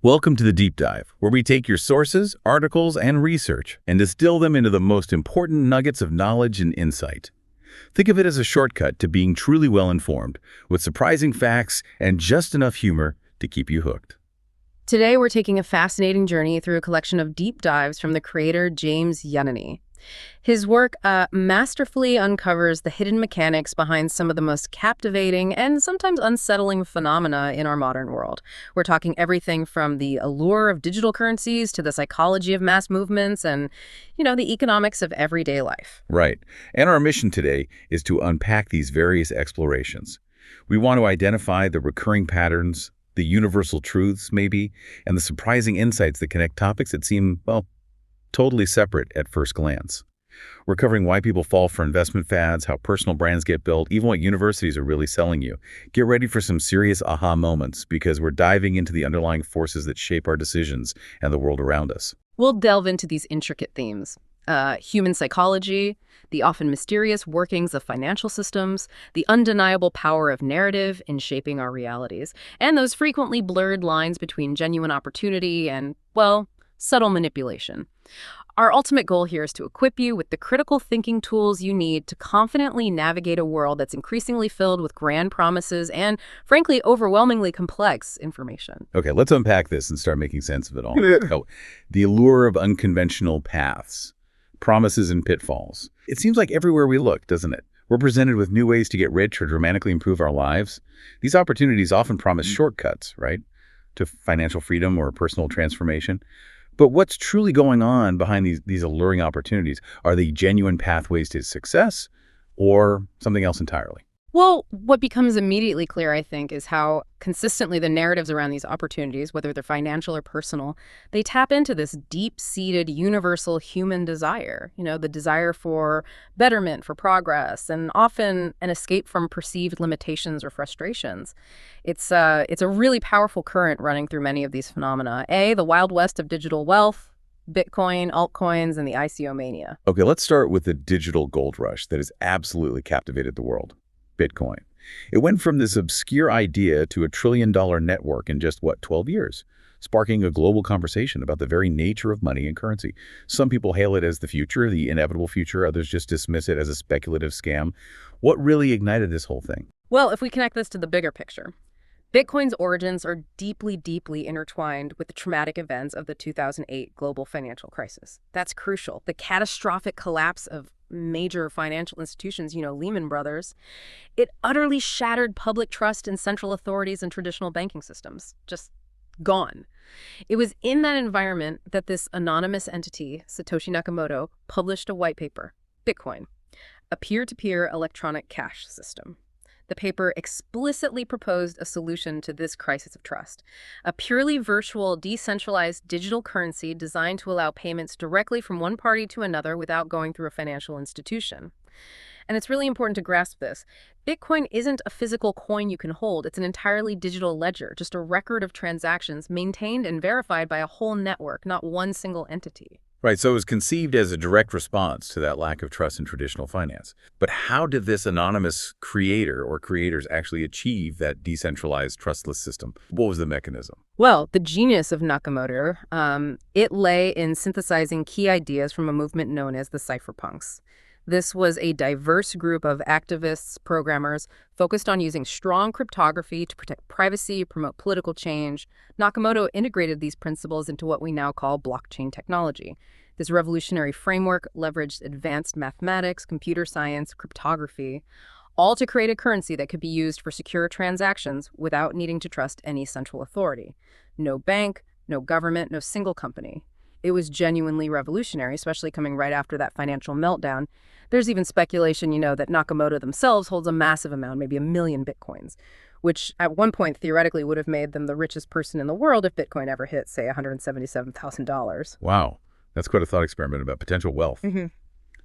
Welcome to the Deep Dive, where we take your sources, articles, and research and distill them into the most important nuggets of knowledge and insight. Think of it as a shortcut to being truly well-informed, with surprising facts and just enough humor to keep you hooked. Today, we're taking a fascinating journey through a collection of deep dives from the creator James Yanani. His work masterfully uncovers the hidden mechanics behind some of the most captivating and sometimes unsettling phenomena in our modern world. We're talking everything from the allure of digital currencies to the psychology of mass movements and, the economics of everyday life. Right. And our mission today is to unpack these various explorations. We want to identify the recurring patterns, the universal truths, maybe, and the surprising insights that connect topics that seem, totally separate at first glance. We're covering why people fall for investment fads, how personal brands get built, even what universities are really selling you. Get ready for some serious aha moments because we're diving into the underlying forces that shape our decisions and the world around us. We'll delve into these intricate themes. Human psychology, the often mysterious workings of financial systems, the undeniable power of narrative in shaping our realities, and those frequently blurred lines between genuine opportunity and, subtle manipulation. Our ultimate goal here is to equip you with the critical thinking tools you need to confidently navigate a world that's increasingly filled with grand promises and, frankly, overwhelmingly complex information. Okay, let's unpack this and start making sense of it all. The allure of unconventional paths, promises and pitfalls. It seems like everywhere we look, doesn't it? We're presented with new ways to get rich or dramatically improve our lives. These opportunities often promise shortcuts, right, to financial freedom or personal transformation. But what's truly going on behind these alluring opportunities? Are they genuine pathways to success or something else entirely? Well, what becomes immediately clear, I think, is how consistently the narratives around these opportunities, whether they're financial or personal, they tap into this deep-seated universal human desire, the desire for betterment, for progress, and often an escape from perceived limitations or frustrations. It's a really powerful current running through many of these phenomena. The Wild West of digital wealth, Bitcoin, altcoins, and the ICO mania. Okay, let's start with the digital gold rush that has absolutely captivated the world. Bitcoin. It went from this obscure idea to a trillion-dollar network in just, 12 years, sparking a global conversation about the very nature of money and currency. Some people hail it as the future, the inevitable future. Others just dismiss it as a speculative scam. What really ignited this whole thing? Well, if we connect this to the bigger picture, Bitcoin's origins are deeply, deeply intertwined with the traumatic events of the 2008 global financial crisis. That's crucial. The catastrophic collapse of major financial institutions, Lehman Brothers, it utterly shattered public trust in central authorities and traditional banking systems. Just gone. It was in that environment that this anonymous entity, Satoshi Nakamoto, published a white paper, Bitcoin, a peer-to-peer electronic cash system. The paper explicitly proposed a solution to this crisis of trust, a purely virtual, decentralized digital currency designed to allow payments directly from one party to another without going through a financial institution. And it's really important to grasp this. Bitcoin isn't a physical coin you can hold. It's an entirely digital ledger, just a record of transactions maintained and verified by a whole network, not one single entity. Right, so it was conceived as a direct response to that lack of trust in traditional finance. But how did this anonymous creator or creators actually achieve that decentralized, trustless system? What was the mechanism? Well, the genius of Nakamoto, it lay in synthesizing key ideas from a movement known as the cypherpunks. This was a diverse group of activists, programmers, focused on using strong cryptography to protect privacy, promote political change. Nakamoto integrated these principles into what we now call blockchain technology. This revolutionary framework leveraged advanced mathematics, computer science, cryptography, all to create a currency that could be used for secure transactions without needing to trust any central authority. No bank, no government, no single company. It was genuinely revolutionary, especially coming right after that financial meltdown. There's even speculation, that Nakamoto themselves holds a massive amount, maybe 1 million Bitcoins, which at one point theoretically would have made them the richest person in the world if Bitcoin ever hit, say, $177,000. Wow, that's quite a thought experiment about potential wealth. Mm-hmm.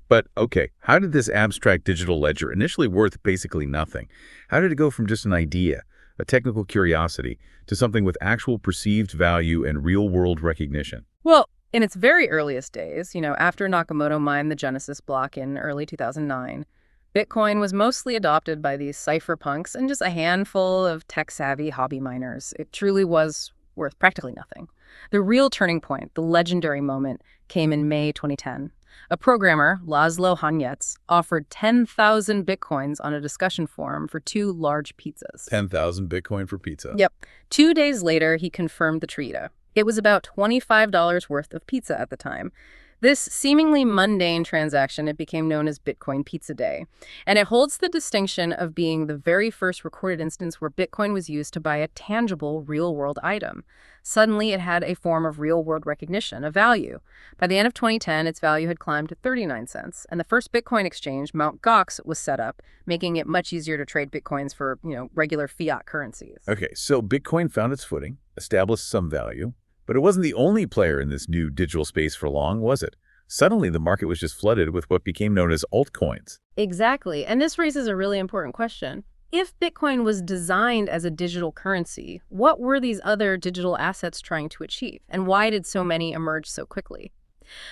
But, okay, how did this abstract digital ledger, initially worth basically nothing, how did it go from just an idea, a technical curiosity, to something with actual perceived value and real-world recognition? Well, in its very earliest days, after Nakamoto mined the Genesis block in early 2009, Bitcoin was mostly adopted by these cypherpunks and just a handful of tech-savvy hobby miners. It truly was worth practically nothing. The real turning point, the legendary moment, came in May 2010. A programmer, Laszlo Hanyecz, offered 10,000 bitcoins on a discussion forum for 2 large pizzas. 10,000 Bitcoin for pizza. Yep. 2 days later, he confirmed the treaty. It was about $25 worth of pizza at the time. This seemingly mundane transaction, it became known as Bitcoin Pizza Day. And it holds the distinction of being the very first recorded instance where Bitcoin was used to buy a tangible, real-world item. Suddenly, it had a form of real-world recognition, a value. By the end of 2010, its value had climbed to 39 cents. And the first Bitcoin exchange, Mt. Gox, was set up, making it much easier to trade Bitcoins for, regular fiat currencies. Okay, so Bitcoin found its footing, established some value, but it wasn't the only player in this new digital space for long, was it? Suddenly, the market was just flooded with what became known as altcoins. Exactly. And this raises a really important question. If Bitcoin was designed as a digital currency, what were these other digital assets trying to achieve? And why did so many emerge so quickly?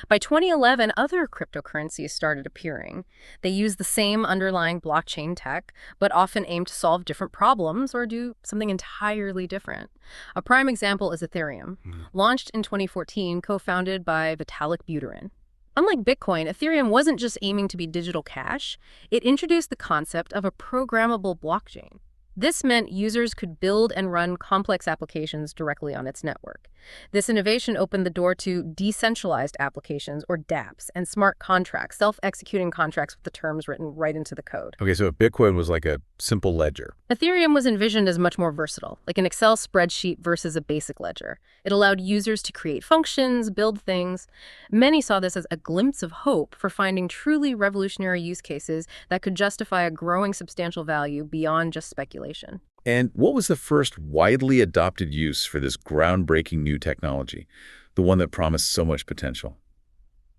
By 2011, other cryptocurrencies started appearing. They used the same underlying blockchain tech, but often aim to solve different problems or do something entirely different. A prime example is Ethereum, launched in 2014, co-founded by Vitalik Buterin. Unlike Bitcoin, Ethereum wasn't just aiming to be digital cash. It introduced the concept of a programmable blockchain. This meant users could build and run complex applications directly on its network. This innovation opened the door to decentralized applications, or dApps, and smart contracts, self-executing contracts with the terms written right into the code. Okay, so if Bitcoin was like a simple ledger. Ethereum was envisioned as much more versatile, like an Excel spreadsheet versus a basic ledger. It allowed users to create functions, build things. Many saw this as a glimpse of hope for finding truly revolutionary use cases that could justify a growing substantial value beyond just speculation. And what was the first widely adopted use for this groundbreaking new technology, the one that promised so much potential?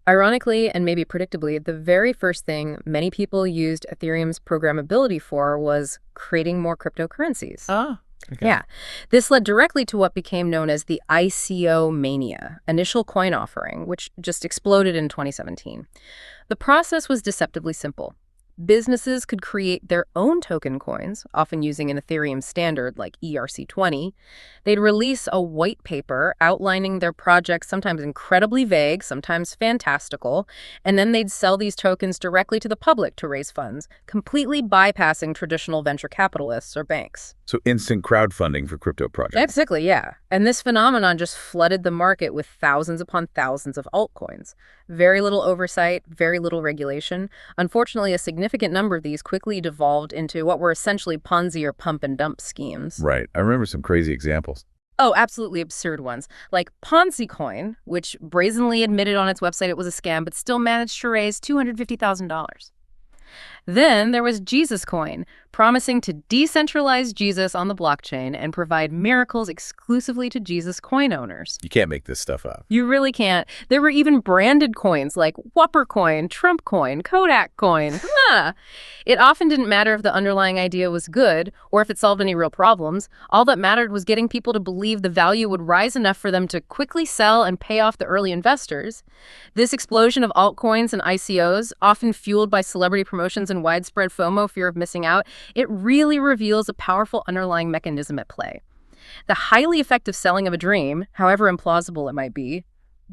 Ironically, and maybe predictably, the very first thing many people used Ethereum's programmability for was creating more cryptocurrencies. Okay. Yeah. This led directly to what became known as the ICO mania, initial coin offering, which just exploded in 2017. The process was deceptively simple. Businesses could create their own token coins, often using an Ethereum standard like ERC20. They'd release a white paper outlining their projects, sometimes incredibly vague, sometimes fantastical, and then they'd sell these tokens directly to the public to raise funds, completely bypassing traditional venture capitalists or banks. So instant crowdfunding for crypto projects. Basically, yeah. And this phenomenon just flooded the market with thousands upon thousands of altcoins. Very little oversight, very little regulation. Unfortunately, a significant number of these quickly devolved into what were essentially Ponzi or pump and dump schemes. Right. I remember some crazy examples. Oh, absolutely absurd ones. Like Ponzi Coin, which brazenly admitted on its website it was a scam, but still managed to raise $250,000. Then there was Jesus Coin, promising to decentralize Jesus on the blockchain and provide miracles exclusively to Jesus coin owners. You can't make this stuff up. You really can't. There were even branded coins like Whopper Coin, Trump Coin, Kodak Coin. It often didn't matter if the underlying idea was good or if it solved any real problems. All that mattered was getting people to believe the value would rise enough for them to quickly sell and pay off the early investors. This explosion of altcoins and ICOs, often fueled by celebrity promotions and widespread FOMO, fear of missing out, it really reveals a powerful underlying mechanism at play. The highly effective selling of a dream, however implausible it might be.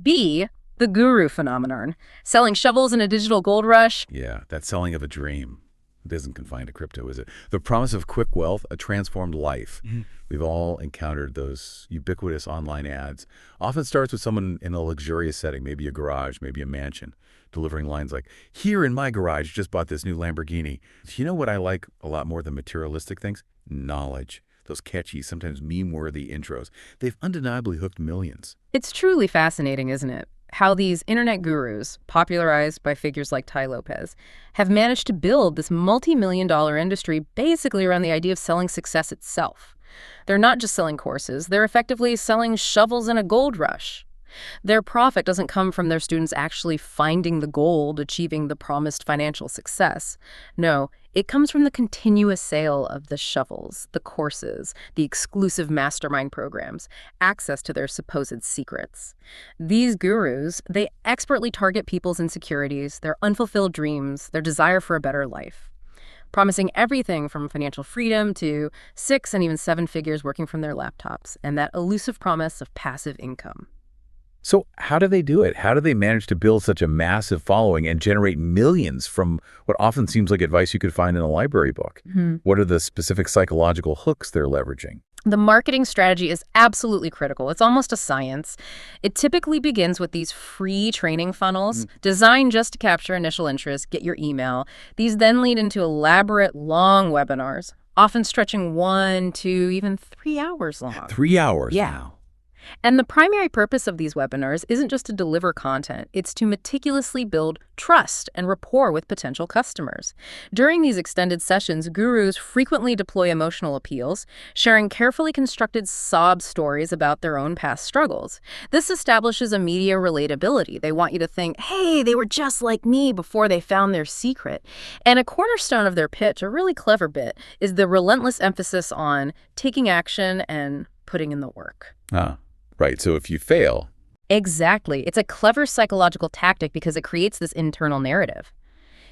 B, the guru phenomenon. Selling shovels in a digital gold rush. Yeah, that selling of a dream. It isn't confined to crypto, is it? The promise of quick wealth, a transformed life. We've all encountered those ubiquitous online ads. Often starts with someone in a luxurious setting, maybe a garage, maybe a mansion, delivering lines like, "Here in my garage, just bought this new Lamborghini." You know what I like a lot more than materialistic things? Knowledge. Those catchy, sometimes meme-worthy intros. They've undeniably hooked millions. It's truly fascinating, isn't it? How these internet gurus, popularized by figures like Tai Lopez, have managed to build this multi-million-dollar industry basically around the idea of selling success itself. They're not just selling courses, they're effectively selling shovels in a gold rush. Their profit doesn't come from their students actually finding the gold, achieving the promised financial success. No, it comes from the continuous sale of the shovels, the courses, the exclusive mastermind programs, access to their supposed secrets. These gurus, they expertly target people's insecurities, their unfulfilled dreams, their desire for a better life. promising everything from financial freedom to 6 and even 7 figures working from their laptops, and that elusive promise of passive income. So how do they do it? How do they manage to build such a massive following and generate millions from what often seems like advice you could find in a library book? What are the specific psychological hooks they're leveraging? The marketing strategy is absolutely critical. It's almost a science. It typically begins with these free training funnels designed just to capture initial interest, get your email. These then lead into elaborate, long webinars, often stretching 1 to even 3 hours long. 3 hours Yeah. now. And the primary purpose of these webinars isn't just to deliver content, it's to meticulously build trust and rapport with potential customers. During these extended sessions, gurus frequently deploy emotional appeals, sharing carefully constructed sob stories about their own past struggles. This establishes immediate relatability. They want you to think, hey, they were just like me before they found their secret. And a cornerstone of their pitch, a really clever bit, is the relentless emphasis on taking action and putting in the work. Right. So if you fail. Exactly. It's a clever psychological tactic because it creates this internal narrative.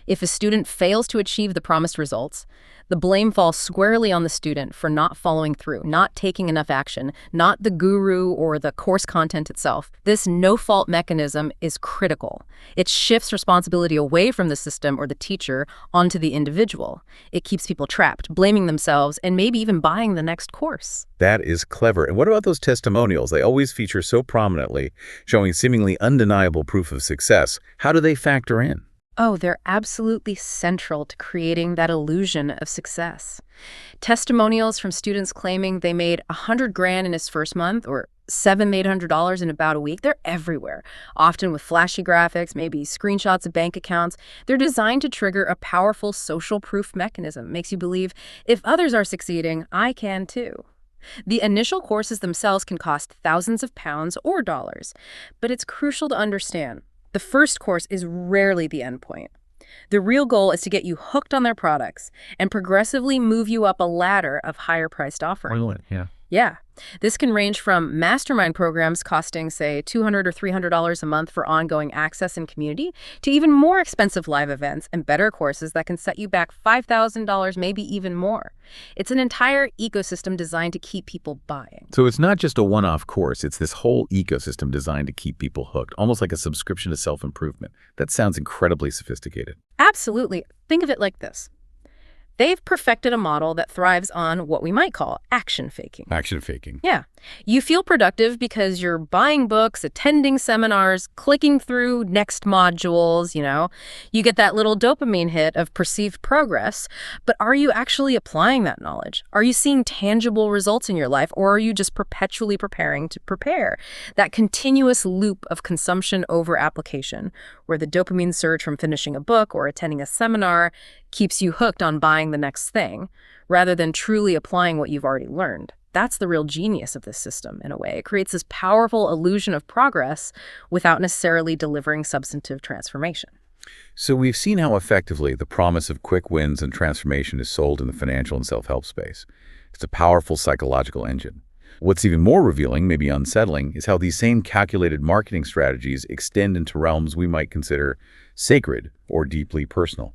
If a student fails to achieve the promised results, the blame falls squarely on the student for not following through, not taking enough action, not the guru or the course content itself. This no-fault mechanism is critical. It shifts responsibility away from the system or the teacher onto the individual. It keeps people trapped, blaming themselves, and maybe even buying the next course. That is clever. And what about those testimonials? They always feature so prominently, showing seemingly undeniable proof of success. How do they factor in? Oh, they're absolutely central to creating that illusion of success. Testimonials from students claiming they made $100,000 in his first month or $700-800 in about a week, they're everywhere, often with flashy graphics, maybe screenshots of bank accounts. They're designed to trigger a powerful social proof mechanism. It makes you believe, if others are succeeding, I can too. The initial courses themselves can cost thousands of pounds or dollars, but it's crucial to understand. The first course is rarely the end point. The real goal is to get you hooked on their products and progressively move you up a ladder of higher-priced offerings. Yeah. This can range from mastermind programs costing, say, $200 or $300 a month for ongoing access and community, to even more expensive live events and better courses that can set you back $5,000, maybe even more. It's an entire ecosystem designed to keep people buying. So it's not just a one-off course. It's this whole ecosystem designed to keep people hooked, almost like a subscription to self-improvement. That sounds incredibly sophisticated. Absolutely. Think of it like this. They've perfected a model that thrives on what we might call action faking. Action faking. Yeah. You feel productive because you're buying books, attending seminars, clicking through next modules, You get that little dopamine hit of perceived progress, but are you actually applying that knowledge? Are you seeing tangible results in your life, or are you just perpetually preparing to prepare? That continuous loop of consumption over application, where the dopamine surge from finishing a book or attending a seminar keeps you hooked on buying the next thing, rather than truly applying what you've already learned. That's the real genius of this system, in a way. It creates this powerful illusion of progress without necessarily delivering substantive transformation. So we've seen how effectively the promise of quick wins and transformation is sold in the financial and self-help space. It's a powerful psychological engine. What's even more revealing, maybe unsettling, is how these same calculated marketing strategies extend into realms we might consider sacred or deeply personal,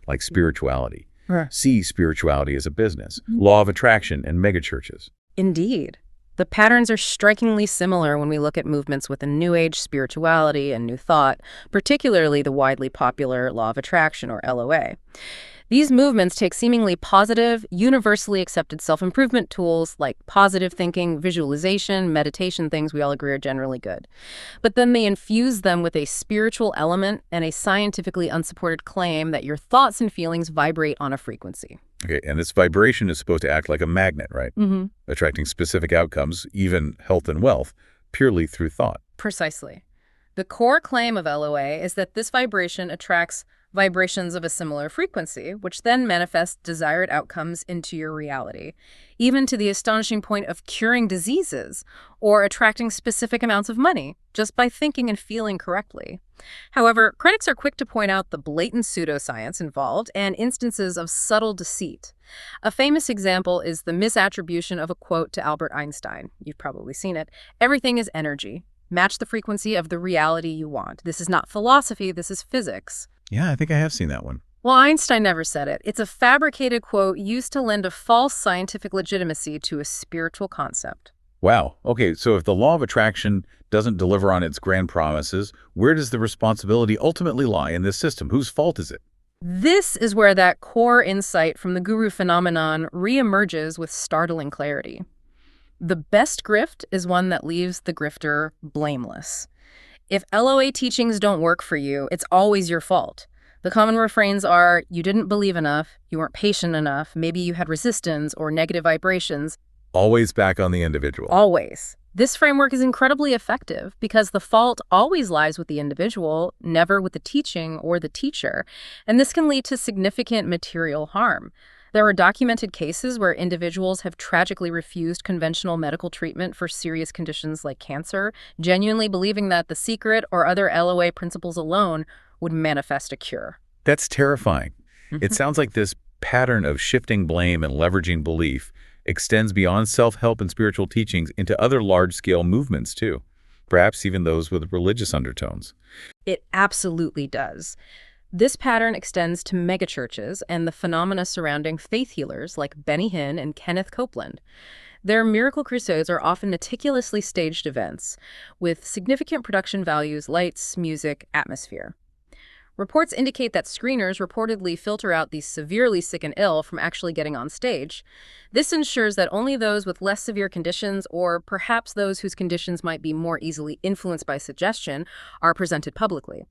like spirituality. See spirituality as a business, law of attraction, and megachurches. Indeed. The patterns are strikingly similar when we look at movements within New Age spirituality and New Thought, particularly the widely popular law of attraction, or LOA. These movements take seemingly positive, universally accepted self-improvement tools like positive thinking, visualization, meditation, things we all agree are generally good. But then they infuse them with a spiritual element and a scientifically unsupported claim that your thoughts and feelings vibrate on a frequency. Okay, and this vibration is supposed to act like a magnet, right? Attracting specific outcomes, even health and wealth, purely through thought. Precisely. The core claim of LOA is that this vibration attracts vibrations of a similar frequency, which then manifest desired outcomes into your reality, even to the astonishing point of curing diseases or attracting specific amounts of money just by thinking and feeling correctly. However, critics are quick to point out the blatant pseudoscience involved and instances of subtle deceit. A famous example is the misattribution of a quote to Albert Einstein. You've probably seen it. "Everything is energy. Match the frequency of the reality you want. This is not philosophy, this is physics." Yeah, I think I have seen that one. Well, Einstein never said it. It's a fabricated quote used to lend a false scientific legitimacy to a spiritual concept. Wow. Okay, so if the law of attraction doesn't deliver on its grand promises, where does the responsibility ultimately lie in this system? Whose fault is it? This is where that core insight from the guru phenomenon reemerges with startling clarity. The best grift is one that leaves the grifter blameless. If LOA teachings don't work for you, it's always your fault. The common refrains are, you didn't believe enough, you weren't patient enough, maybe you had resistance or negative vibrations. Always back on the individual. Always. This framework is incredibly effective because the fault always lies with the individual, never with the teaching or the teacher. And this can lead to significant material harm. There are documented cases where individuals have tragically refused conventional medical treatment for serious conditions like cancer, genuinely believing that the secret or other LOA principles alone would manifest a cure. That's terrifying. It sounds like this pattern of shifting blame and leveraging belief extends beyond self-help and spiritual teachings into other large-scale movements too, perhaps even those with religious undertones. It absolutely does. This pattern extends to megachurches and the phenomena surrounding faith healers like Benny Hinn and Kenneth Copeland. Their miracle crusades are often meticulously staged events with significant production values, lights, music, atmosphere. Reports indicate that screeners reportedly filter out the severely sick and ill from actually getting on stage. This ensures that only those with less severe conditions, or perhaps those whose conditions might be more easily influenced by suggestion, are presented publicly.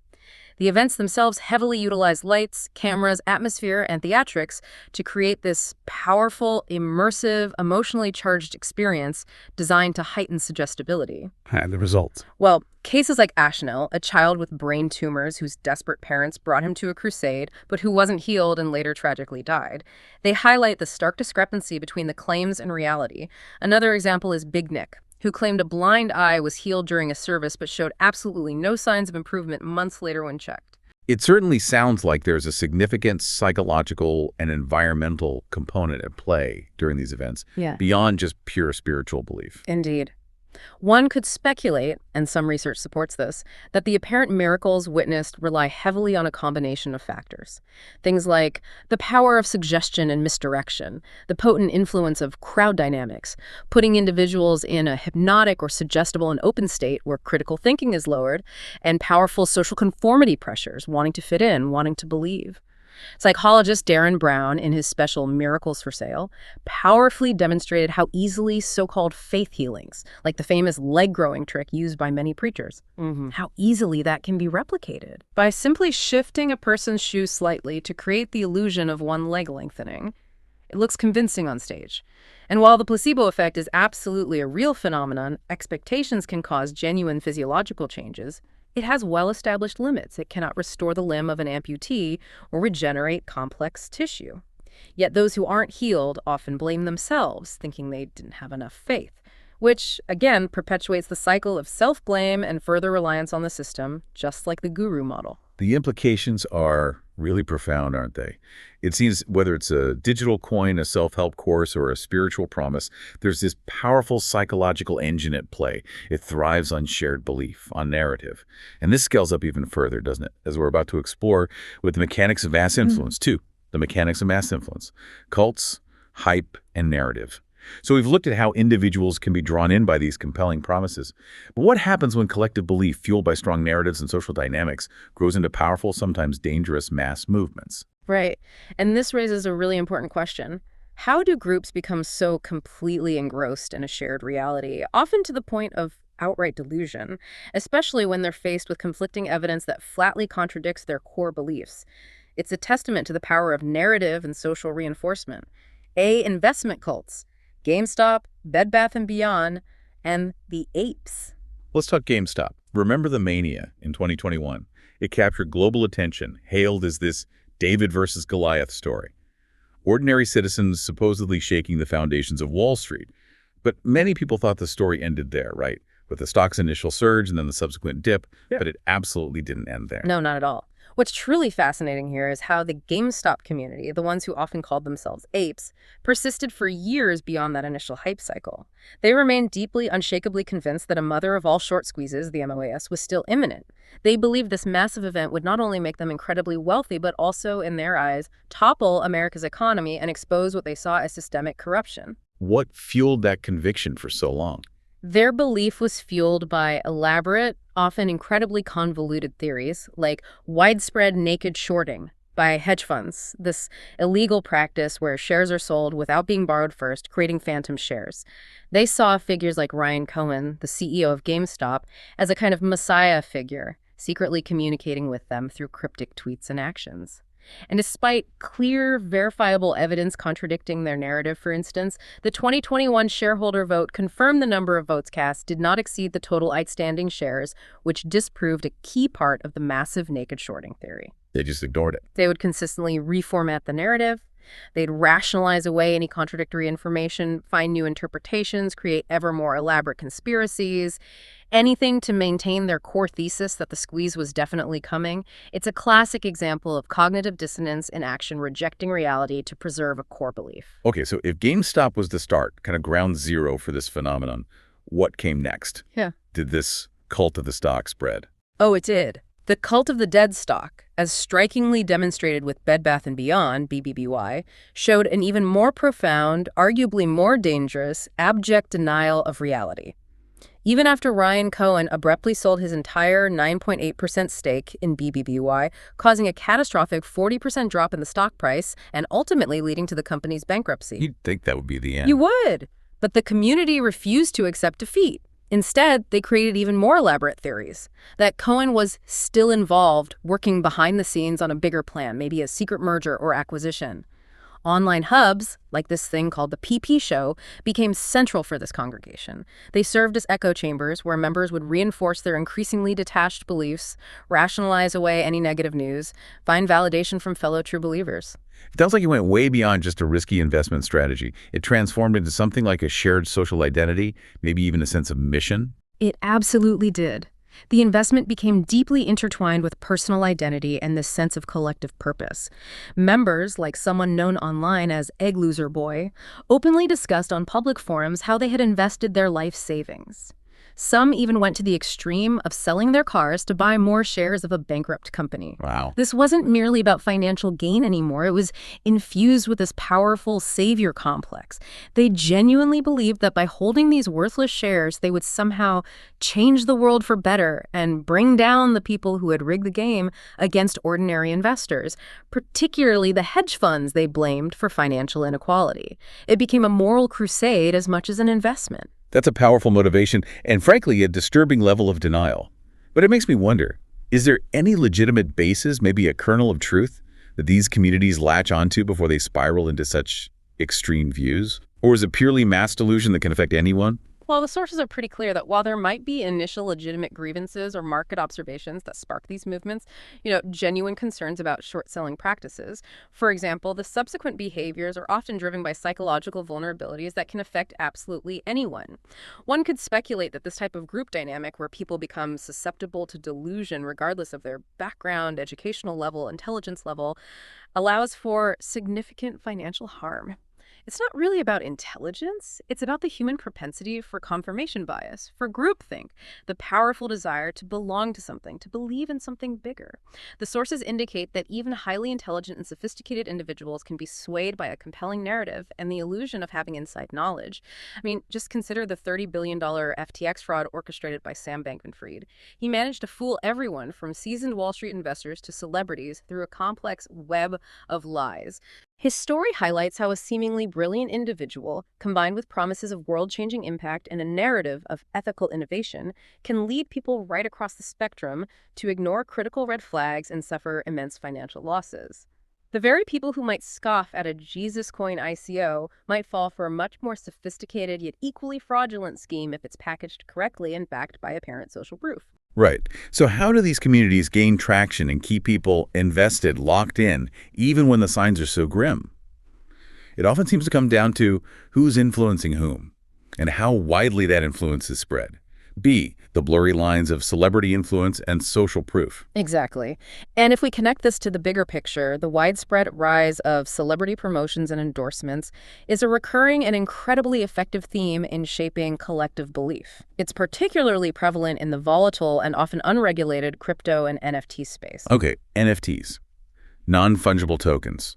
The events themselves heavily utilize lights, cameras, atmosphere, and theatrics to create this powerful, immersive, emotionally charged experience designed to heighten suggestibility. And the results. Well, cases like Ashnell, a child with brain tumors whose desperate parents brought him to a crusade, but who wasn't healed and later tragically died, they highlight the stark discrepancy between the claims and reality. Another example is Big Nick, who claimed a blind eye was healed during a service but showed absolutely no signs of improvement months later when checked. It certainly sounds like there's a significant psychological and environmental component at play during these events, beyond just pure spiritual belief. Indeed. One could speculate, and some research supports this, that the apparent miracles witnessed rely heavily on a combination of factors. Things like the power of suggestion and misdirection, the potent influence of crowd dynamics, putting individuals in a hypnotic or suggestible and open state where critical thinking is lowered, and powerful social conformity pressures, wanting to fit in, wanting to believe. Psychologist Darren Brown, in his special Miracles for Sale, powerfully demonstrated how easily so-called faith healings, like the famous leg-growing trick used by many preachers, how easily that can be replicated. By simply shifting a person's shoe slightly to create the illusion of one leg lengthening, it looks convincing on stage. And while the placebo effect is absolutely a real phenomenon, expectations can cause genuine physiological changes. It has well-established limits. It cannot restore the limb of an amputee or regenerate complex tissue. Yet those who aren't healed often blame themselves, thinking they didn't have enough faith, which, again, perpetuates the cycle of self-blame and further reliance on the system, just like the guru model. The implications are really profound, aren't they? It seems whether it's a digital coin, a self-help course, or a spiritual promise, there's this powerful psychological engine at play. It thrives on shared belief, on narrative. And this scales up even further, doesn't it? As we're about to explore with the mechanics of mass influence, too. The mechanics of mass influence. Cults, hype, and narrative. So we've looked at how individuals can be drawn in by these compelling promises. But what happens when collective belief, fueled by strong narratives and social dynamics, grows into powerful, sometimes dangerous mass movements? Right. And this raises a really important question. How do groups become so completely engrossed in a shared reality, often to the point of outright delusion, especially when they're faced with conflicting evidence that flatly contradicts their core beliefs? It's a testament to the power of narrative and social reinforcement. Investment cults. GameStop, Bed Bath & Beyond, and the apes. Let's talk GameStop. Remember the mania in 2021? It captured global attention, hailed as this David versus Goliath story. Ordinary citizens supposedly shaking the foundations of Wall Street. But many people thought the story ended there, right? With the stock's initial surge and then the subsequent dip, but it absolutely didn't end there. No, not at all. What's truly fascinating here is how the GameStop community, the ones who often called themselves apes, persisted for years beyond that initial hype cycle. They remained deeply, unshakably convinced that a mother of all short squeezes, the MOAS, was still imminent. They believed this massive event would not only make them incredibly wealthy, but also, in their eyes, topple America's economy and expose what they saw as systemic corruption. What fueled that conviction for so long? Their belief was fueled by elaborate, often incredibly convoluted theories, like widespread naked shorting by hedge funds, this illegal practice where shares are sold without being borrowed first, creating phantom shares. They saw figures like Ryan Cohen, the CEO of GameStop, as a kind of messiah figure, secretly communicating with them through cryptic tweets and actions. And despite clear, verifiable evidence contradicting their narrative, for instance, the 2021 shareholder vote confirmed the number of votes cast did not exceed the total outstanding shares, which disproved a key part of the massive naked shorting theory. They just ignored it. They would consistently reformat the narrative. They'd rationalize away any contradictory information, find new interpretations, create ever more elaborate conspiracies, anything to maintain their core thesis that the squeeze was definitely coming. It's a classic example of cognitive dissonance in action, rejecting reality to preserve a core belief. Okay, so if GameStop was the start, kind of ground zero for this phenomenon, what came next? Yeah. Did this cult of the stock spread? Oh, it did. The cult of the dead stock, as strikingly demonstrated with Bed Bath & Beyond, BBBY, showed an even more profound, arguably more dangerous, abject denial of reality. Even after Ryan Cohen abruptly sold his entire 9.8% stake in BBBY, causing a catastrophic 40% drop in the stock price and ultimately leading to the company's bankruptcy. You'd think that would be the end. You would, but the community refused to accept defeat. Instead, they created even more elaborate theories that Cohen was still involved, working behind the scenes on a bigger plan, maybe a secret merger or acquisition. Online hubs, like this thing called the PP Show, became central for this congregation. They served as echo chambers where members would reinforce their increasingly detached beliefs, rationalize away any negative news, find validation from fellow true believers. It sounds like it went way beyond just a risky investment strategy. It transformed into something like a shared social identity, maybe even a sense of mission. It absolutely did. The investment became deeply intertwined with personal identity and this sense of collective purpose. Members, like someone known online as Egg Loser Boy, openly discussed on public forums how they had invested their life savings. Some even went to the extreme of selling their cars to buy more shares of a bankrupt company. Wow. This wasn't merely about financial gain anymore. It was infused with this powerful savior complex. They genuinely believed that by holding these worthless shares, they would somehow change the world for better and bring down the people who had rigged the game against ordinary investors, particularly the hedge funds they blamed for financial inequality. It became a moral crusade as much as an investment. That's a powerful motivation and, frankly, a disturbing level of denial. But it makes me wonder, is there any legitimate basis, maybe a kernel of truth, that these communities latch onto before they spiral into such extreme views? Or is it purely mass delusion that can affect anyone? Well, the sources are pretty clear that while there might be initial legitimate grievances or market observations that spark these movements, genuine concerns about short-selling practices, for example, the subsequent behaviors are often driven by psychological vulnerabilities that can affect absolutely anyone. One could speculate that this type of group dynamic where people become susceptible to delusion regardless of their background, educational level, intelligence level, allows for significant financial harm. It's not really about intelligence. It's about the human propensity for confirmation bias, for groupthink, the powerful desire to belong to something, to believe in something bigger. The sources indicate that even highly intelligent and sophisticated individuals can be swayed by a compelling narrative and the illusion of having inside knowledge. I mean, just consider the $30 billion FTX fraud orchestrated by Sam Bankman-Fried. He managed to fool everyone from seasoned Wall Street investors to celebrities through a complex web of lies. His story highlights how a seemingly brilliant individual, combined with promises of world-changing impact and a narrative of ethical innovation, can lead people right across the spectrum to ignore critical red flags and suffer immense financial losses. The very people who might scoff at a Jesus coin ICO might fall for a much more sophisticated yet equally fraudulent scheme if it's packaged correctly and backed by apparent social proof. Right. So how do these communities gain traction and keep people invested, locked in, even when the signs are so grim? It often seems to come down to who's influencing whom and how widely that influence is spread. B, the blurry lines of celebrity influence and social proof. Exactly. And if we connect this to the bigger picture, the widespread rise of celebrity promotions and endorsements is a recurring and incredibly effective theme in shaping collective belief. It's particularly prevalent in the volatile and often unregulated crypto and NFT space. Okay, NFTs, non-fungible tokens.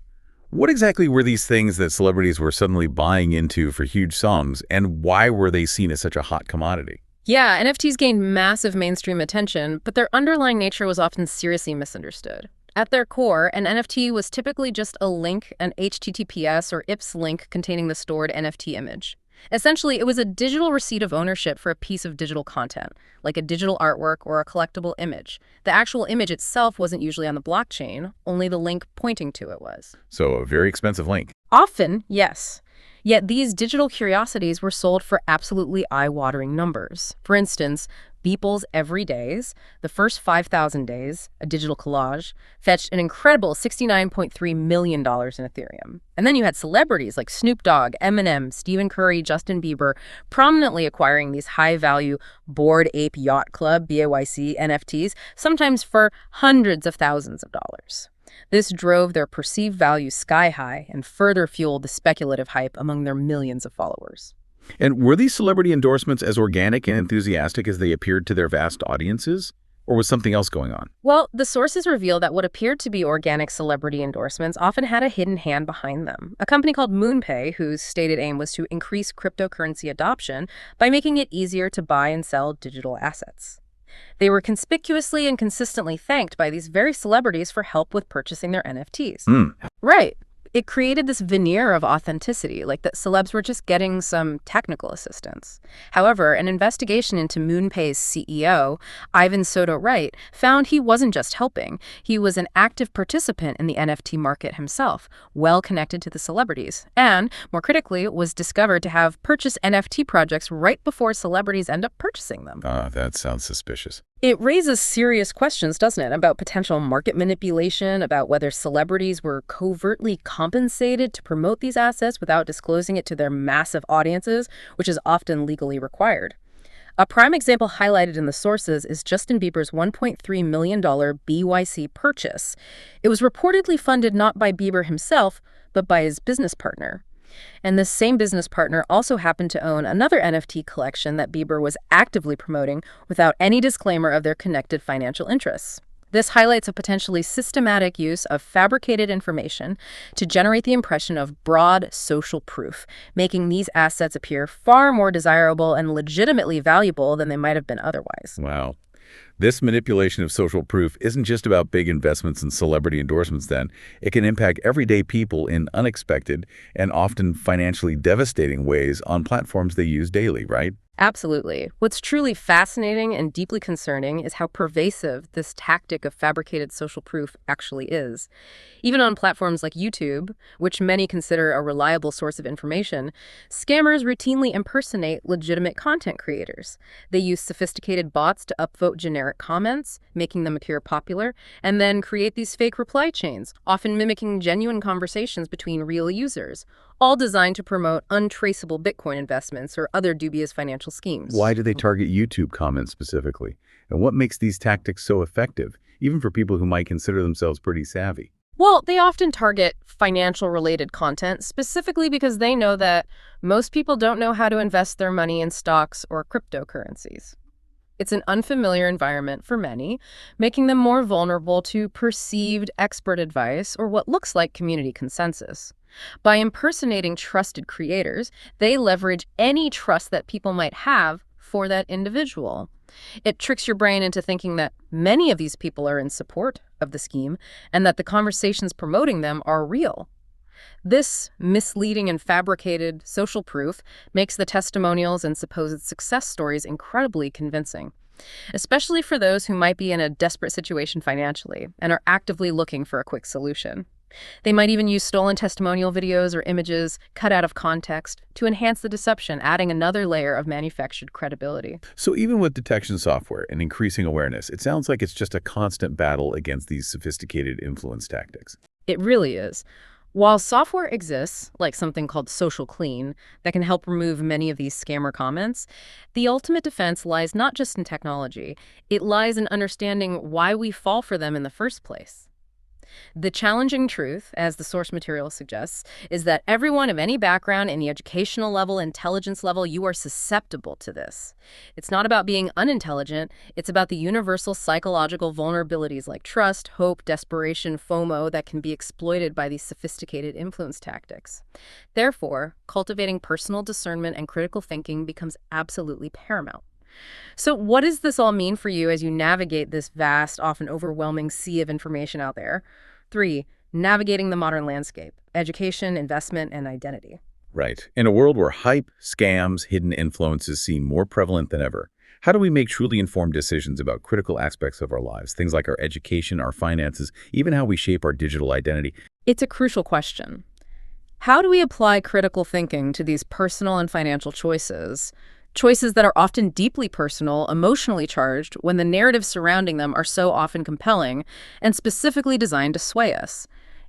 What exactly were these things that celebrities were suddenly buying into for huge sums, and why were they seen as such a hot commodity? Yeah, NFTs gained massive mainstream attention, but their underlying nature was often seriously misunderstood. At their core, an NFT was typically just a link, an HTTPS or IPS link containing the stored NFT image. Essentially, it was a digital receipt of ownership for a piece of digital content, like a digital artwork or a collectible image. The actual image itself wasn't usually on the blockchain, only the link pointing to it was. So a very expensive link. Often, yes. Yet these digital curiosities were sold for absolutely eye-watering numbers. For instance, Beeple's Every Days, the first 5,000 days, a digital collage, fetched an incredible $69.3 million in Ethereum. And then you had celebrities like Snoop Dogg, Eminem, Stephen Curry, Justin Bieber, prominently acquiring these high-value Bored Ape Yacht Club, BAYC, NFTs, sometimes for hundreds of thousands of dollars. This drove their perceived value sky high and further fueled the speculative hype among their millions of followers. And were these celebrity endorsements as organic and enthusiastic as they appeared to their vast audiences? Or was something else going on? Well, the sources reveal that what appeared to be organic celebrity endorsements often had a hidden hand behind them. A company called MoonPay, whose stated aim was to increase cryptocurrency adoption by making it easier to buy and sell digital assets. They were conspicuously and consistently thanked by these very celebrities for help with purchasing their NFTs. Right. It created this veneer of authenticity, like that celebs were just getting some technical assistance. However, an investigation into MoonPay's CEO, Ivan Soto Wright, found he wasn't just helping. He was an active participant in the NFT market himself, well connected to the celebrities, and, more critically, was discovered to have purchased NFT projects right before celebrities end up purchasing them. That sounds suspicious. It raises serious questions, doesn't it, about potential market manipulation, about whether celebrities were covertly compensated to promote these assets without disclosing it to their massive audiences, which is often legally required. A prime example highlighted in the sources is Justin Bieber's $1.3 million BYC purchase. It was reportedly funded not by Bieber himself, but by his business partner. And this same business partner also happened to own another NFT collection that Bieber was actively promoting without any disclaimer of their connected financial interests. This highlights a potentially systematic use of fabricated information to generate the impression of broad social proof, making these assets appear far more desirable and legitimately valuable than they might have been otherwise. Wow. This manipulation of social proof isn't just about big investments and celebrity endorsements then. It can impact everyday people in unexpected and often financially devastating ways on platforms they use daily, right? Absolutely. What's truly fascinating and deeply concerning is how pervasive this tactic of fabricated social proof actually is. Even on platforms like YouTube, which many consider a reliable source of information, scammers routinely impersonate legitimate content creators. They use sophisticated bots to upvote generic comments, making them appear popular, and then create these fake reply chains, often mimicking genuine conversations between real users, all designed to promote untraceable Bitcoin investments or other dubious financial schemes. Why do they target YouTube comments specifically? And what makes these tactics so effective, even for people who might consider themselves pretty savvy? Well, they often target financial-related content specifically because they know that most people don't know how to invest their money in stocks or cryptocurrencies. It's an unfamiliar environment for many, making them more vulnerable to perceived expert advice or what looks like community consensus. By impersonating trusted creators, they leverage any trust that people might have for that individual. It tricks your brain into thinking that many of these people are in support of the scheme and that the conversations promoting them are real. This misleading and fabricated social proof makes the testimonials and supposed success stories incredibly convincing, especially for those who might be in a desperate situation financially and are actively looking for a quick solution. They might even use stolen testimonial videos or images cut out of context to enhance the deception, adding another layer of manufactured credibility. So even with detection software and increasing awareness, it sounds like it's just a constant battle against these sophisticated influence tactics. It really is. While software exists, like something called Social Clean, that can help remove many of these scammer comments, the ultimate defense lies not just in technology, it lies in understanding why we fall for them in the first place. The challenging truth, as the source material suggests, is that everyone of any background, any educational level, intelligence level, you are susceptible to this. It's not about being unintelligent, it's about the universal psychological vulnerabilities like trust, hope, desperation, FOMO that can be exploited by these sophisticated influence tactics. Therefore, cultivating personal discernment and critical thinking becomes absolutely paramount. So what does this all mean for you as you navigate this vast, often overwhelming sea of information out there? 3, navigating the modern landscape, education, investment, and identity. Right. In a world where hype, scams, hidden influences seem more prevalent than ever, how do we make truly informed decisions about critical aspects of our lives, things like our education, our finances, even how we shape our digital identity? It's a crucial question. How do we apply critical thinking to these personal and financial choices? Choices that are often deeply personal, emotionally charged, when the narratives surrounding them are so often compelling and specifically designed to sway us.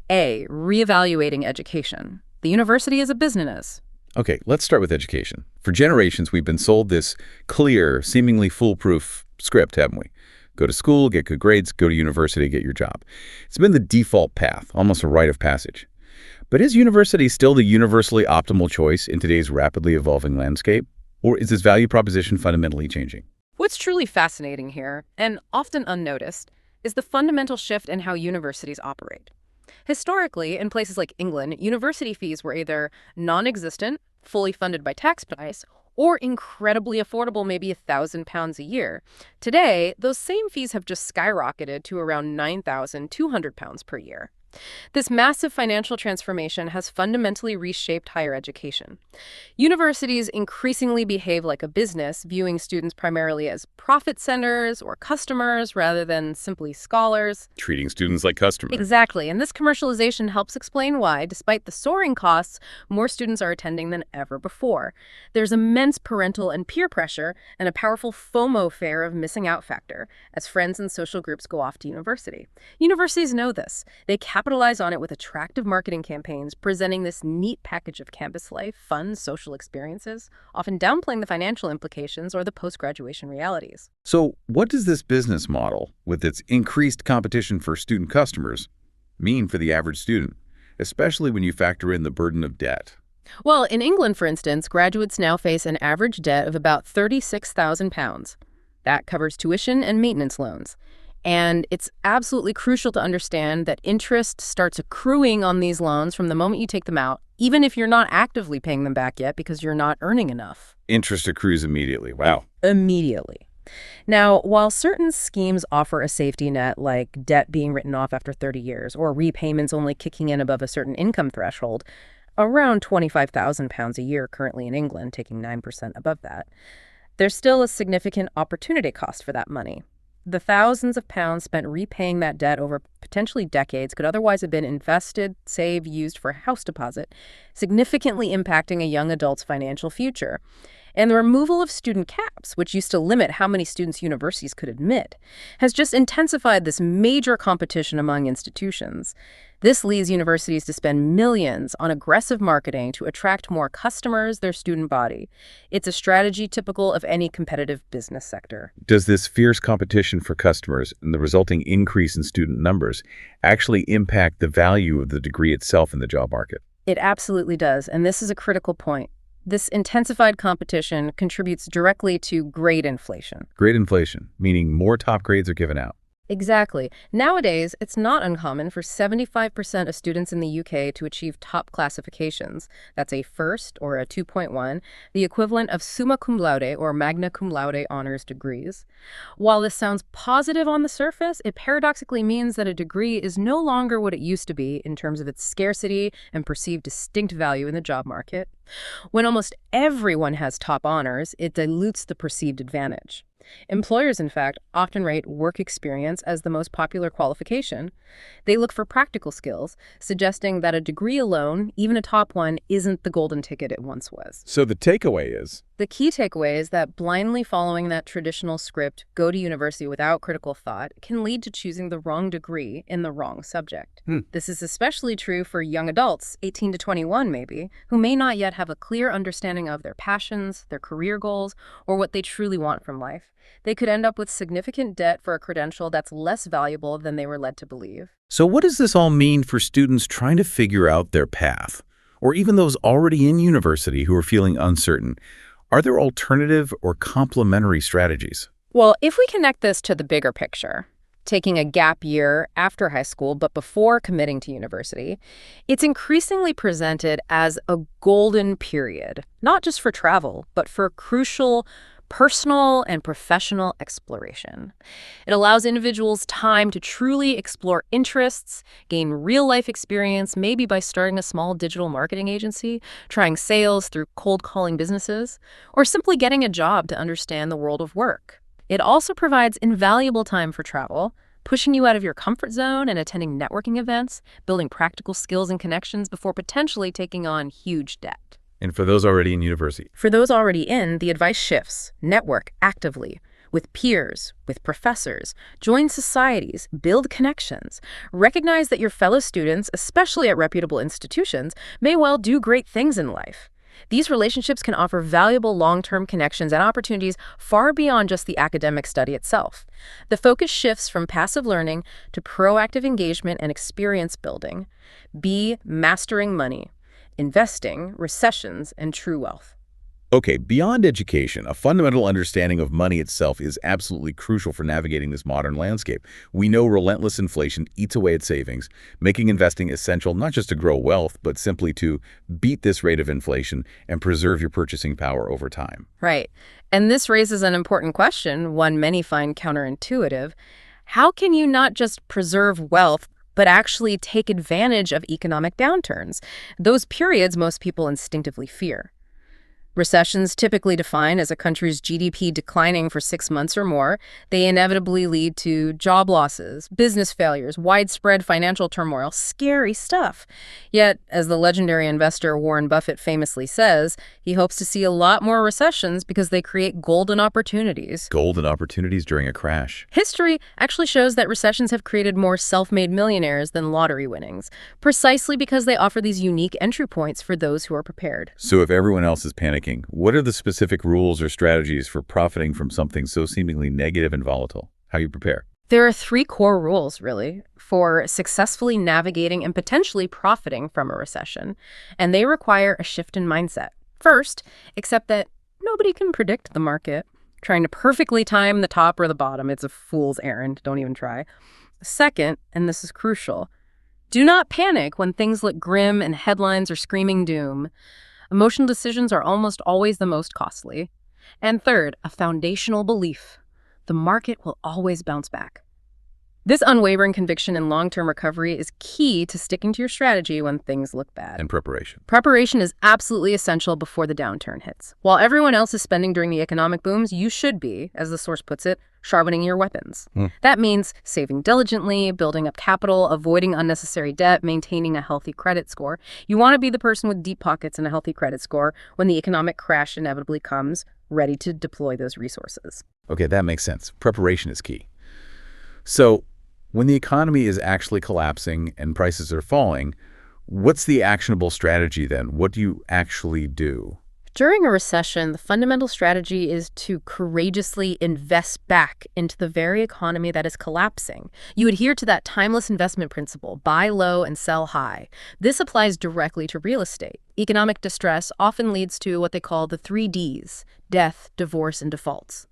A, reevaluating education. The university is a business. Okay, let's start with education. For generations, we've been sold this clear, seemingly foolproof script, haven't we? Go to school, get good grades, go to university, get your job. It's been the default path, almost a rite of passage. But is university still the universally optimal choice in today's rapidly evolving landscape? Or is this value proposition fundamentally changing? What's truly fascinating here, and often unnoticed, is the fundamental shift in how universities operate. Historically, in places like England, university fees were either non-existent, fully funded by taxpayers, or incredibly affordable, maybe £1,000 a year. Today, those same fees have just skyrocketed to around £9,200 per year. This massive financial transformation has fundamentally reshaped higher education. Universities increasingly behave like a business, viewing students primarily as profit centers or customers rather than simply scholars. Treating students like customers. Exactly, and this commercialization helps explain why, despite the soaring costs, more students are attending than ever before. There's immense parental and peer pressure and a powerful FOMO fear of missing out factor as friends and social groups go off to university. Universities know this. They capitalize on it with attractive marketing campaigns, presenting this neat package of campus life, fun social experiences, often downplaying the financial implications or the post-graduation realities. So what does this business model, with its increased competition for student customers, mean for the average student, especially when you factor in the burden of debt? Well, in England, for instance, graduates now face an average debt of about £36,000. That covers tuition and maintenance loans. And it's absolutely crucial to understand that interest starts accruing on these loans from the moment you take them out, even if you're not actively paying them back yet because you're not earning enough. Interest accrues immediately. Wow. Immediately. Now, while certain schemes offer a safety net, like debt being written off after 30 years or repayments only kicking in above a certain income threshold, around £25,000 a year currently in England, taking 9% above that, there's still a significant opportunity cost for that money. The thousands of pounds spent repaying that debt over potentially decades could otherwise have been invested, saved, used for a house deposit, significantly impacting a young adult's financial future. And the removal of student caps, which used to limit how many students universities could admit, has just intensified this major competition among institutions. This leads universities to spend millions on aggressive marketing to attract more customers, their student body. It's a strategy typical of any competitive business sector. Does this fierce competition for customers and the resulting increase in student numbers actually impact the value of the degree itself in the job market? It absolutely does, and this is a critical point. This intensified competition contributes directly to grade inflation. Grade inflation, meaning more top grades are given out. Exactly. Nowadays, it's not uncommon for 75% of students in the UK to achieve top classifications. That's a first or a 2.1, the equivalent of summa cum laude or magna cum laude honors degrees. While this sounds positive on the surface, it paradoxically means that a degree is no longer what it used to be in terms of its scarcity and perceived distinct value in the job market. When almost everyone has top honors, it dilutes the perceived advantage. Employers, in fact, often rate work experience as the most popular qualification. They look for practical skills, suggesting that a degree alone, even a top one, isn't the golden ticket it once was. So the takeaway is, The key takeaway is that blindly following that traditional script, go to university without critical thought, can lead to choosing the wrong degree in the wrong subject. This is especially true for young adults, 18 to 21 maybe, who may not yet have a clear understanding of their passions, their career goals, or what they truly want from life. They could end up with significant debt for a credential that's less valuable than they were led to believe. So what does this all mean for students trying to figure out their path? Or even those already in university who are feeling uncertain? Are there alternative or complementary strategies? Well, if we connect this to the bigger picture, taking a gap year after high school but before committing to university, it's increasingly presented as a golden period, not just for travel, but for crucial personal and professional exploration. It allows individuals time to truly explore interests, gain real-life experience, maybe by starting a small digital marketing agency, trying sales through cold calling businesses, or simply getting a job to understand the world of work. It also provides invaluable time for travel, pushing you out of your comfort zone and attending networking events, building practical skills and connections before potentially taking on huge debt. And for those already in university? For those already in, the advice shifts. Network actively, with peers, with professors, join societies, build connections. Recognize that your fellow students, especially at reputable institutions, may well do great things in life. These relationships can offer valuable long-term connections and opportunities far beyond just the academic study itself. The focus shifts from passive learning to proactive engagement and experience building. B, mastering money, investing, recessions, and true wealth. Okay, beyond education, a fundamental understanding of money itself is absolutely crucial for navigating this modern landscape. We know relentless inflation eats away at savings, making investing essential not just to grow wealth, but simply to beat this rate of inflation and preserve your purchasing power over time. Right. And this raises an important question, one many find counterintuitive. How can you not just preserve wealth, but actually take advantage of economic downturns, those periods most people instinctively fear? Recessions, typically defined as a country's GDP declining for 6 months or more, they inevitably lead to job losses, business failures, widespread financial turmoil, scary stuff. Yet, as the legendary investor Warren Buffett famously says, he hopes to see a lot more recessions because they create golden opportunities. Golden opportunities during a crash. History actually shows that recessions have created more self-made millionaires than lottery winnings, precisely because they offer these unique entry points for those who are prepared. So if everyone else is panicking, what are the specific rules or strategies for profiting from something so seemingly negative and volatile? How you prepare? There are 3 core rules, really, for successfully navigating and potentially profiting from a recession, and they require a shift in mindset. First, accept that nobody can predict the market. Trying to perfectly time the top or the bottom, it's a fool's errand. Don't even try. Second, and this is crucial, do not panic when things look grim and headlines are screaming doom. Emotional decisions are almost always the most costly. And third, a foundational belief. The market will always bounce back. This unwavering conviction in long-term recovery is key to sticking to your strategy when things look bad. And preparation. Preparation is absolutely essential before the downturn hits. While everyone else is spending during the economic booms, you should be, as the source puts it, sharpening your weapons. That means saving diligently, building up capital, avoiding unnecessary debt, maintaining a healthy credit score. You want to be the person with deep pockets and a healthy credit score when the economic crash inevitably comes, ready to deploy those resources. Okay, that makes sense. Preparation is key. So, when the economy is actually collapsing and prices are falling, what's the actionable strategy then? What do you actually do? During a recession, the fundamental strategy is to courageously invest back into the very economy that is collapsing. You adhere to that timeless investment principle, buy low and sell high. This applies directly to real estate. Economic distress often leads to what they call the 3 Ds: death, divorce, and defaults.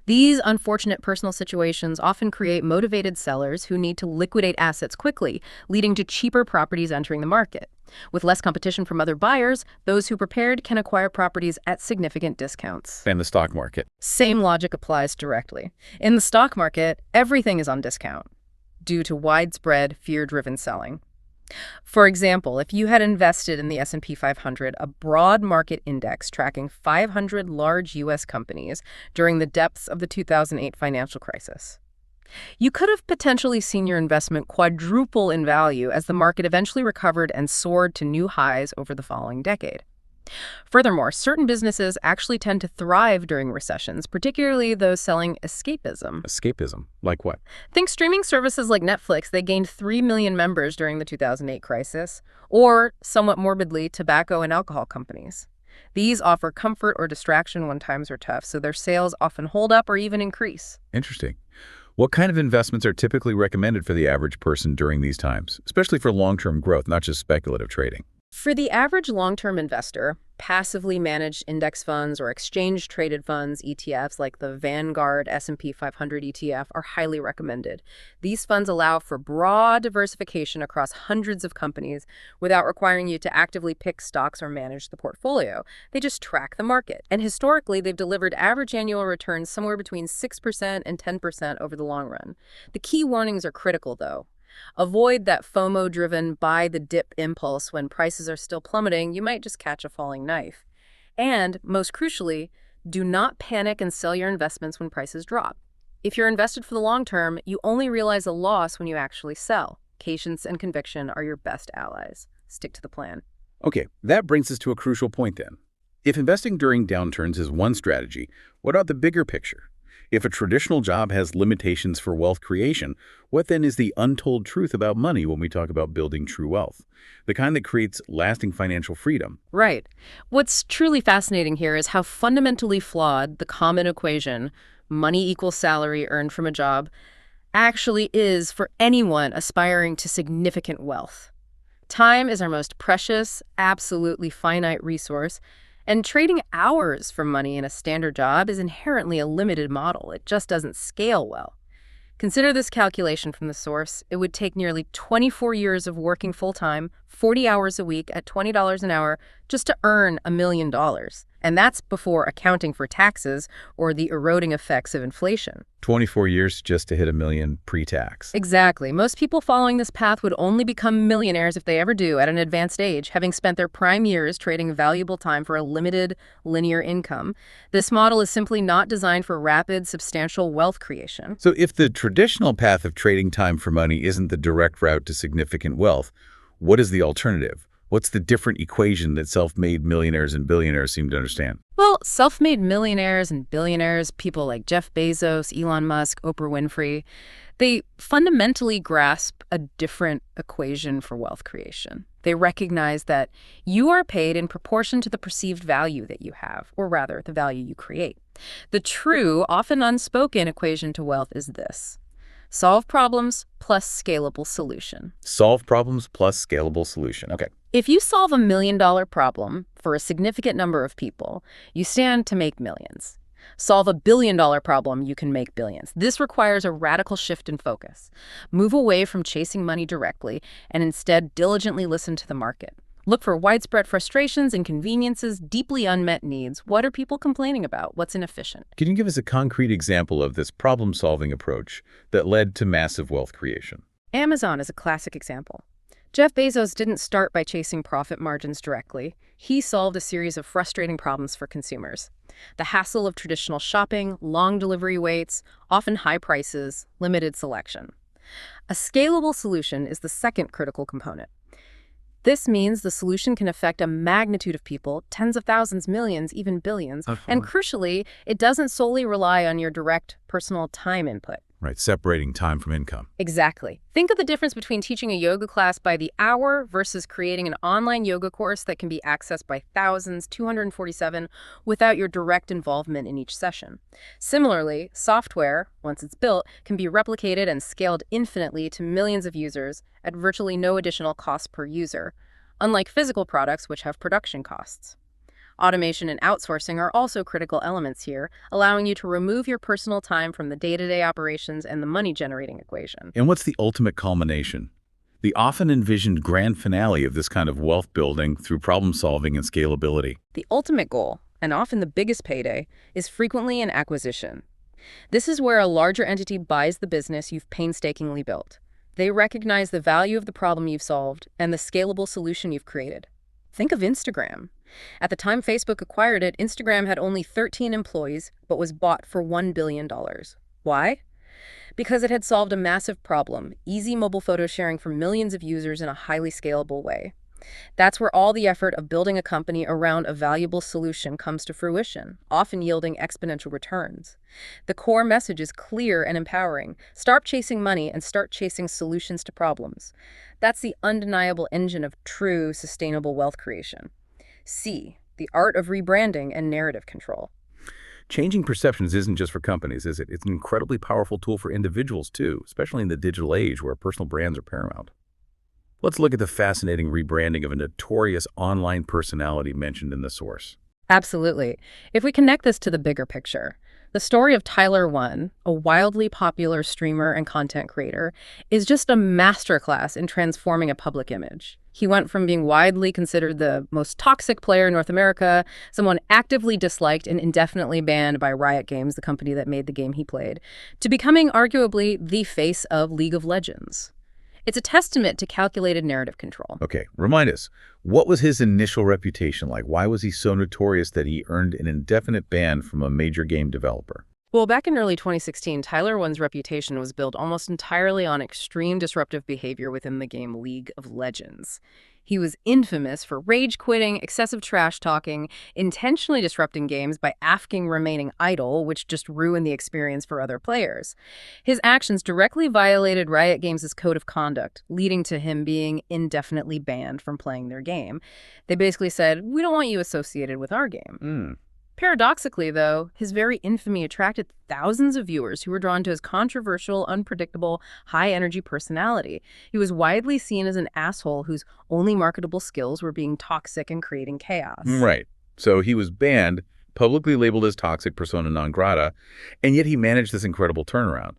These unfortunate personal situations often create motivated sellers who need to liquidate assets quickly, leading to cheaper properties entering the market. With less competition from other buyers, those who prepared can acquire properties at significant discounts. And the stock market. Same logic applies directly. In the stock market, everything is on discount due to widespread fear-driven selling. For example, if you had invested in the S&P 500, a broad market index tracking 500 large U.S. companies during the depths of the 2008 financial crisis, you could have potentially seen your investment quadruple in value as the market eventually recovered and soared to new highs over the following decade. Furthermore, certain businesses actually tend to thrive during recessions, particularly those selling escapism. Escapism? Like what? Think streaming services like Netflix, they gained 3 million members during the 2008 crisis, or, somewhat morbidly, tobacco and alcohol companies. These offer comfort or distraction when times are tough, so their sales often hold up or even increase. Interesting. What kind of investments are typically recommended for the average person during these times, especially for long-term growth, not just speculative trading? For the average long-term investor, passively managed index funds or exchange-traded funds, ETFs, like the Vanguard S&P 500 ETF, are highly recommended. These funds allow for broad diversification across hundreds of companies without requiring you to actively pick stocks or manage the portfolio. They just track the market. And historically, they've delivered average annual returns somewhere between 6% and 10% over the long run. The key warnings are critical, though. Avoid that FOMO-driven buy-the-dip impulse when prices are still plummeting. You might just catch a falling knife. And, most crucially, do not panic and sell your investments when prices drop. If you're invested for the long term, you only realize a loss when you actually sell. Patience and conviction are your best allies. Stick to the plan. Okay, that brings us to a crucial point then. If investing during downturns is one strategy, what about the bigger picture? If a traditional job has limitations for wealth creation, what then is the untold truth about money when we talk about building true wealth? The kind that creates lasting financial freedom. Right. What's truly fascinating here is how fundamentally flawed the common equation, money equals salary earned from a job, actually is for anyone aspiring to significant wealth. Time is our most precious, absolutely finite resource, and trading hours for money in a standard job is inherently a limited model. It just doesn't scale well. Consider this calculation from the source. It would take nearly 24 years of working full-time, 40 hours a week at $20 an hour just to earn $1 million. And that's before accounting for taxes or the eroding effects of inflation. 24 years just to hit $1 million pre-tax. Exactly. Most people following this path would only become millionaires if they ever do at an advanced age, having spent their prime years trading valuable time for a limited linear income. This model is simply not designed for rapid, substantial wealth creation. So if the traditional path of trading time for money isn't the direct route to significant wealth, what is the alternative? What's the different equation that self-made millionaires and billionaires seem to understand? Well, self-made millionaires and billionaires, people like Jeff Bezos, Elon Musk, Oprah Winfrey, they fundamentally grasp a different equation for wealth creation. They recognize that you are paid in proportion to the perceived value that you have, or rather, the value you create. The true, often unspoken equation to wealth is this: solve problems plus scalable solution. Solve problems plus scalable solution. Okay. If you solve $1 million problem for a significant number of people, you stand to make millions. Solve a $1 billion problem, you can make billions. This requires a radical shift in focus. Move away from chasing money directly and instead diligently listen to the market. Look for widespread frustrations, inconveniences, deeply unmet needs. What are people complaining about? What's inefficient? Can you give us a concrete example of this problem-solving approach that led to massive wealth creation? Amazon is a classic example. Jeff Bezos didn't start by chasing profit margins directly. He solved a series of frustrating problems for consumers: the hassle of traditional shopping, long delivery waits, often high prices, limited selection. A scalable solution is the second critical component. This means the solution can affect a magnitude of people, tens of thousands, millions, even billions. And crucially, it doesn't solely rely on your direct personal time input. Right, separating time from income. Exactly. Think of the difference between teaching a yoga class by the hour versus creating an online yoga course that can be accessed by thousands, 247, without your direct involvement in each session. Similarly, software, once it's built, can be replicated and scaled infinitely to millions of users at virtually no additional cost per user, unlike physical products which have production costs. Automation and outsourcing are also critical elements here, allowing you to remove your personal time from the day-to-day operations and the money-generating equation. And what's the ultimate culmination? The often envisioned grand finale of this kind of wealth building through problem solving and scalability. The ultimate goal, and often the biggest payday, is frequently an acquisition. This is where a larger entity buys the business you've painstakingly built. They recognize the value of the problem you've solved and the scalable solution you've created. Think of Instagram. At the time Facebook acquired it, Instagram had only 13 employees, but was bought for $1 billion. Why? Because it had solved a massive problem: easy mobile photo sharing for millions of users in a highly scalable way. That's where all the effort of building a company around a valuable solution comes to fruition, often yielding exponential returns. The core message is clear and empowering. Stop chasing money and start chasing solutions to problems. That's the undeniable engine of true sustainable wealth creation. C, the art of rebranding and narrative control. Changing perceptions isn't just for companies, is it? It's an incredibly powerful tool for individuals, too, especially in the digital age where personal brands are paramount. Let's look at the fascinating rebranding of a notorious online personality mentioned in the source. Absolutely. If we connect this to the bigger picture, the story of Tyler One, a wildly popular streamer and content creator, is just a masterclass in transforming a public image. He went from being widely considered the most toxic player in North America, someone actively disliked and indefinitely banned by Riot Games, the company that made the game he played, to becoming arguably the face of League of Legends. It's a testament to calculated narrative control. Okay, remind us, what was his initial reputation like? Why was he so notorious that he earned an indefinite ban from a major game developer? Well, back in early 2016, Tyler One's reputation was built almost entirely on extreme disruptive behavior within the game League of Legends. He was infamous for rage quitting, excessive trash talking, intentionally disrupting games by AFKing remaining idle, which just ruined the experience for other players. His actions directly violated Riot Games' code of conduct, leading to him being indefinitely banned from playing their game. They basically said, "We don't want you associated with our game." Paradoxically, though, his very infamy attracted thousands of viewers who were drawn to his controversial, unpredictable, high-energy personality. He was widely seen as an asshole whose only marketable skills were being toxic and creating chaos. Right. So he was banned, publicly labeled as toxic persona non grata, and yet he managed this incredible turnaround.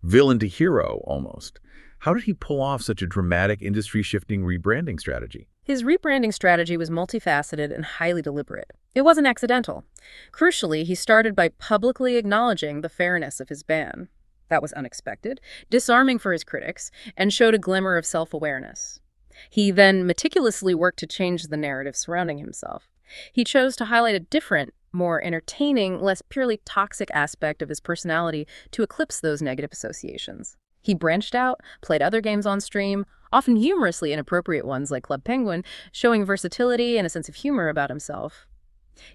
Villain to hero, almost. How did he pull off such a dramatic industry-shifting rebranding strategy? His rebranding strategy was multifaceted and highly deliberate. It wasn't accidental. Crucially, he started by publicly acknowledging the fairness of his ban. That was unexpected, disarming for his critics, and showed a glimmer of self-awareness. He then meticulously worked to change the narrative surrounding himself. He chose to highlight a different, more entertaining, less purely toxic aspect of his personality to eclipse those negative associations. He branched out, played other games on stream, often humorously inappropriate ones like Club Penguin, showing versatility and a sense of humor about himself.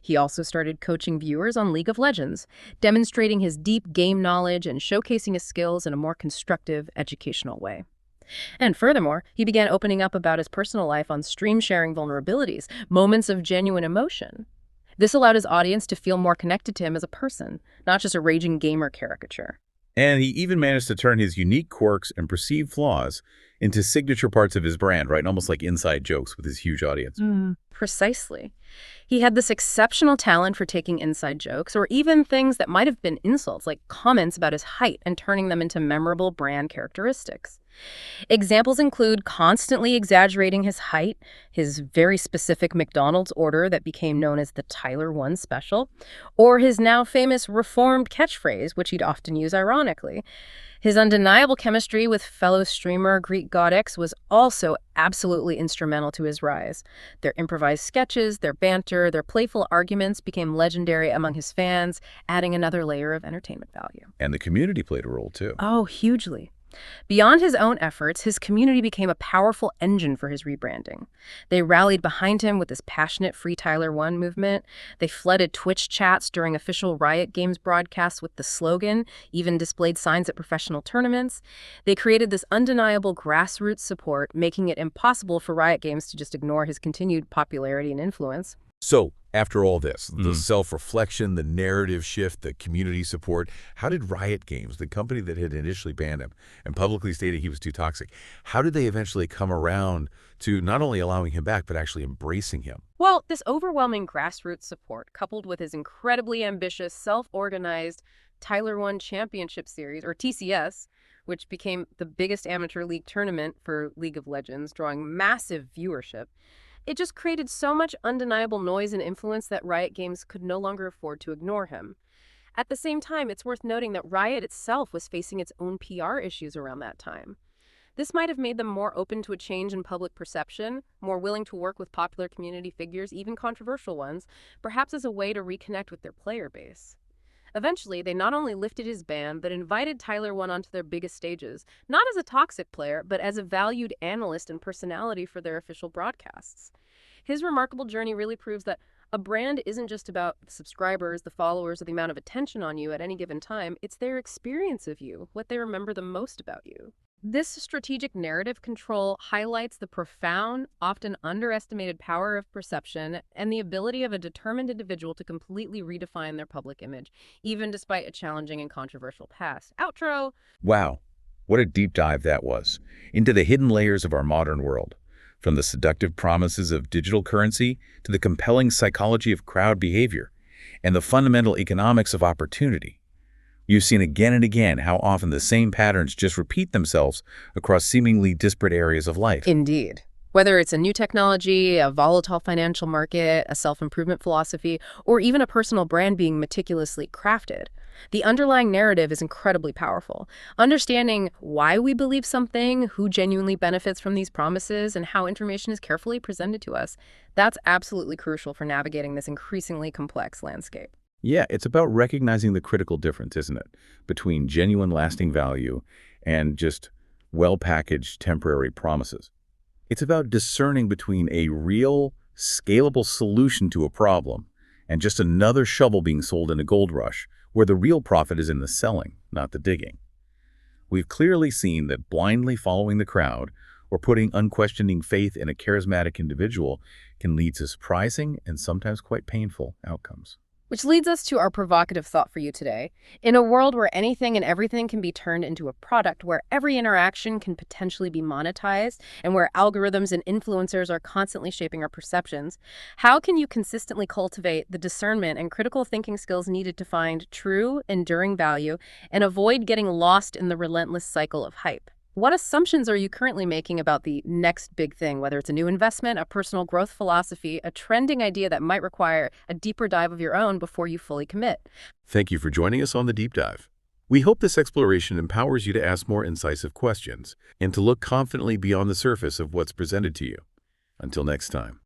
He also started coaching viewers on League of Legends, demonstrating his deep game knowledge and showcasing his skills in a more constructive, educational way. And furthermore, he began opening up about his personal life on stream, sharing vulnerabilities, moments of genuine emotion. This allowed his audience to feel more connected to him as a person, not just a raging gamer caricature. And he even managed to turn his unique quirks and perceived flaws into signature parts of his brand, right? Almost like inside jokes with his huge audience. Precisely. He had this exceptional talent for taking inside jokes, or even things that might have been insults, like comments about his height, and turning them into memorable brand characteristics. Examples include constantly exaggerating his height, his very specific McDonald's order that became known as the Tyler One Special, or his now famous reformed catchphrase, which he'd often use ironically. His undeniable chemistry with fellow streamer Greek Godix was also absolutely instrumental to his rise. Their improvised sketches, their banter, their playful arguments became legendary among his fans, adding another layer of entertainment value. And the community played a role, too. Oh, hugely. Beyond his own efforts, his community became a powerful engine for his rebranding. They rallied behind him with this passionate Free Tyler One movement. They flooded Twitch chats during official Riot Games broadcasts with the slogan, even displayed signs at professional tournaments. They created this undeniable grassroots support, making it impossible for Riot Games to just ignore his continued popularity and influence. So, after all this, the self-reflection, the narrative shift, the community support, how did Riot Games, the company that had initially banned him and publicly stated he was too toxic, how did they eventually come around to not only allowing him back, but actually embracing him? Well, this overwhelming grassroots support, coupled with his incredibly ambitious, self-organized Tyler One Championship Series, or TCS, which became the biggest amateur league tournament for League of Legends, drawing massive viewership, it just created so much undeniable noise and influence that Riot Games could no longer afford to ignore him. At the same time, it's worth noting that Riot itself was facing its own PR issues around that time. This might have made them more open to a change in public perception, more willing to work with popular community figures, even controversial ones, perhaps as a way to reconnect with their player base. Eventually, they not only lifted his ban, but invited Tyler One onto their biggest stages, not as a toxic player, but as a valued analyst and personality for their official broadcasts. His remarkable journey really proves that a brand isn't just about the subscribers, the followers, or the amount of attention on you at any given time. It's their experience of you, what they remember the most about you. This strategic narrative control highlights the profound, often underestimated power of perception and the ability of a determined individual to completely redefine their public image, even despite a challenging and controversial past. Outro. Wow, what a deep dive that was into the hidden layers of our modern world, from the seductive promises of digital currency to the compelling psychology of crowd behavior and the fundamental economics of opportunity. You've seen again and again how often the same patterns just repeat themselves across seemingly disparate areas of life. Indeed. Whether it's a new technology, a volatile financial market, a self-improvement philosophy, or even a personal brand being meticulously crafted, the underlying narrative is incredibly powerful. Understanding why we believe something, who genuinely benefits from these promises, and how information is carefully presented to us, that's absolutely crucial for navigating this increasingly complex landscape. Yeah, it's about recognizing the critical difference, isn't it, between genuine lasting value and just well-packaged temporary promises. It's about discerning between a real, scalable solution to a problem and just another shovel being sold in a gold rush, where the real profit is in the selling, not the digging. We've clearly seen that blindly following the crowd or putting unquestioning faith in a charismatic individual can lead to surprising and sometimes quite painful outcomes. Which leads us to our provocative thought for you today. In a world where anything and everything can be turned into a product, where every interaction can potentially be monetized, and where algorithms and influencers are constantly shaping our perceptions, how can you consistently cultivate the discernment and critical thinking skills needed to find true, enduring value and avoid getting lost in the relentless cycle of hype? What assumptions are you currently making about the next big thing, whether it's a new investment, a personal growth philosophy, a trending idea that might require a deeper dive of your own before you fully commit? Thank you for joining us on the Deep Dive. We hope this exploration empowers you to ask more incisive questions and to look confidently beyond the surface of what's presented to you. Until next time.